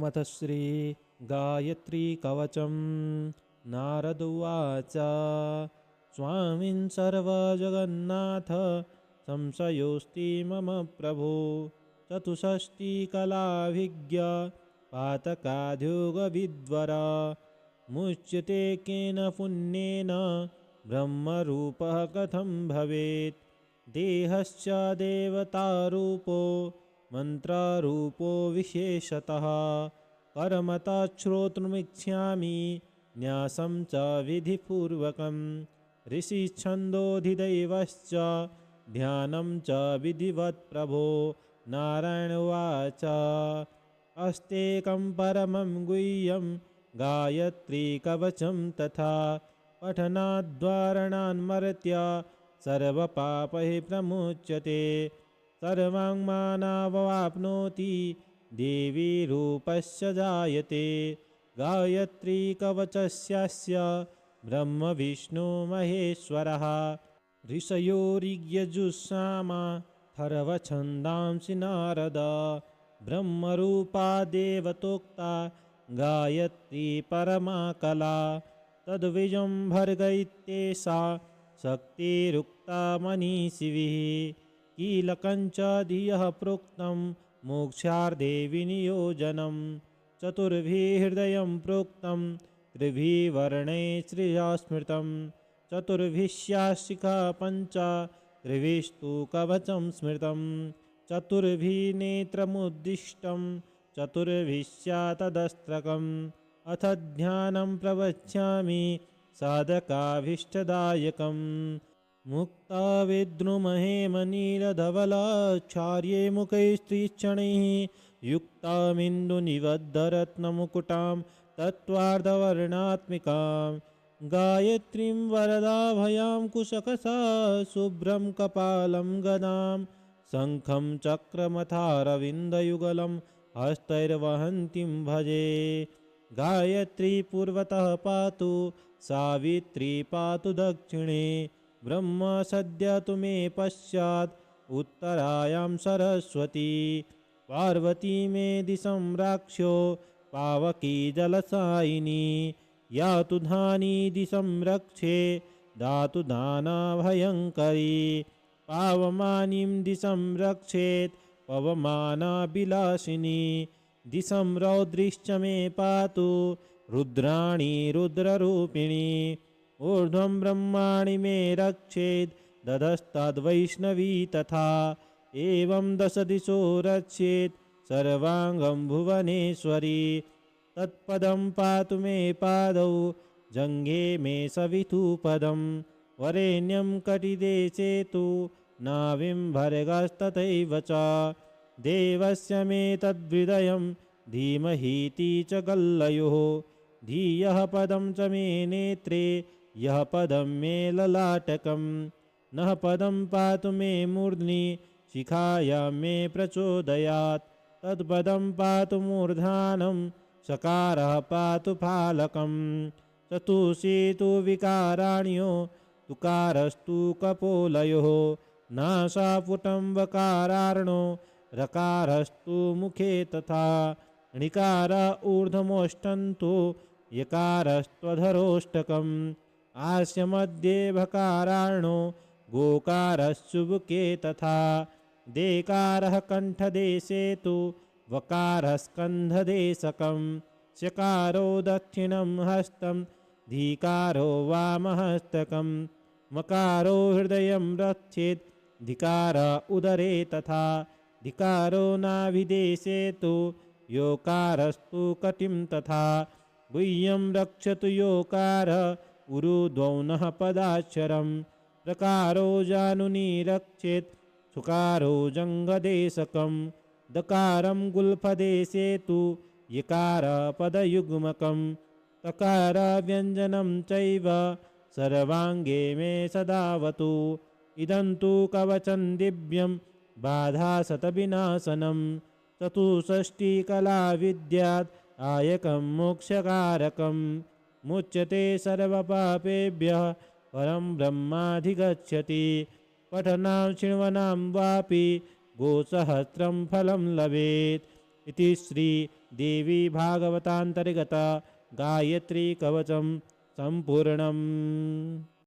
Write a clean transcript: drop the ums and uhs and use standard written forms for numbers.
ओमथ श्री गायत्री कवचम् नारद उवाच स्वामिन् सर्वजगन्नाथ संशयोऽस्ति मम प्रभो चतुष्षष्टिकलाभिज्ञ पातकाद्योगविद्वर मुच्यते केन पुण्येन ब्रह्मरूपः कथं भवेत् देहश्च देवतारूपो मन्त्ररूपो विशेषतः कर्मतः श्रोतुमिच्छामि न्यासं च विधिपूर्वकं ऋषिछन्दोधिदैवश्च ध्यानं च विधिवत् प्रभो नारायण उवाच अस्तेकं परमं गुह्यं गायत्री कवचं तथा पठनाद्वारणान्मर्त्य सर्वपापैः प्रमुच्यते सर्वाङ्मानावाप्नोति देवी रूपस्य जायते गायत्री कवचस्यास्य ब्रह्म विष्णु महेश्वरः ऋषयोरियजुष्सामा थर्वछन्दांसि नारद ब्रह्मरूपा देवतोक्ता गायत्री परमा कला तद्विजम्भर्ग इत्येषा शक्तिरुक्ता मनीषिभिः कीलकञ्च धियः प्रोक्तं मोक्षार्थे विनियोजनं चतुर्भिः हृदयं प्रोक्तं त्रिभिः वर्णैः श्रिया स्मृतं चतुर्भिश्शिखा पञ्च त्रिभिस्तु कवचं स्मृतं चतुर्भिः नेत्रमुद्दिष्टं चतुर्भिश्चातदस्त्रकम् अथ ध्यानं प्रवक्ष्यामि साधकाभीष्टदायकम् मुक्ता विद्रुमहेमनीलधवलाचार्ये मुखैस्त्रीक्षणैः युक्तामिन्दुनिबद्धरत्नमुकुटां तत्त्वार्धवर्णात्मिकां गायत्रीं वरदाभयां कुशकसा शुभ्रं कपालं गदां शङ्खं चक्रमथारविन्दयुगलं हस्तैर्वहन्तीं भजे गायत्री पूर्वतः पातु सावित्री पातु दक्षिणे ब्रह्म सद्य तु मे पश्चात् उत्तरायां सरस्वती पार्वती मे दिशं राक्ष्यो पावकी जलसायिनी यातु धानी दिशं रक्षे दातु दाना भयङ्करी पावमानीं दिशं रक्षेत् पवमाना विलासिनी दिशं रौद्रीश्च मे पातु रुद्राणी रुद्ररूपिणी ऊर्ध्वं ब्रह्माणि मे रक्षेत् दधस्तद्वैष्णवी तथा एवं दशदिशो रक्षेत् सर्वाङ्गं भुवनेश्वरी तत्पदं पातु मे पादौ जङ्घे मे सवितुपदं वरेण्यं कटिदेशे तु नाभिं भर्गस्तथैव च देवस्य मे तद्हृदयं धीमहीति च गल्लयोः धियः पदं च मे नेत्रे यः पदं मे ललाटकं नः पदं पातु मे मूर्ध्नि शिखायां मे प्रचोदयात् तत्पदं पातु मूर्धानं सकारः पातु फालकं चतुषी तु विकाराण्यो तुकारस्तु कपोलयोः नासापुटं वकारार्णो रकारस्तु मुखे तथा णिकार ऊर्ध्वमोष्टन्तु यकारस्त्वधरोष्टकम् आस्य मध्ये भकारार्णो गोकारश्चुबुके तथा देकारः कण्ठदेशे तु वकारस्कन्धदेशकं शकारो दक्षिणं हस्तं धीकारो वामहस्तकं मकारो हृदयं रक्षेत् धिकार उदरे तथा धिकारो नाभिदेशे तु योकारस्तु कटिं तथा गुह्यं रक्षतु योकार उरुद्वौनः पदाक्षरं प्रकारो जानुनी रक्षेत् सुकारो जङ्गदेशकं दकारं गुल्फदेशे तु यकार पदयुग्मकं तकार व्यञ्जनं चैव सर्वाङ्गे मे सदावतु इदं तु कवचं दिव्यं बाधाशतविनाशनं चतुष्षष्टिकला विद्यात् आयकं मोक्षकारकं मुच्यते सर्वपापेभ्यः परं ब्रह्माधिगच्छति पठनां शृण्वनां वापि गोसहस्रं फलं लभेत् इति श्री देवी भागवतान्तर्गता गायत्री कवचं सम्पूर्णम्।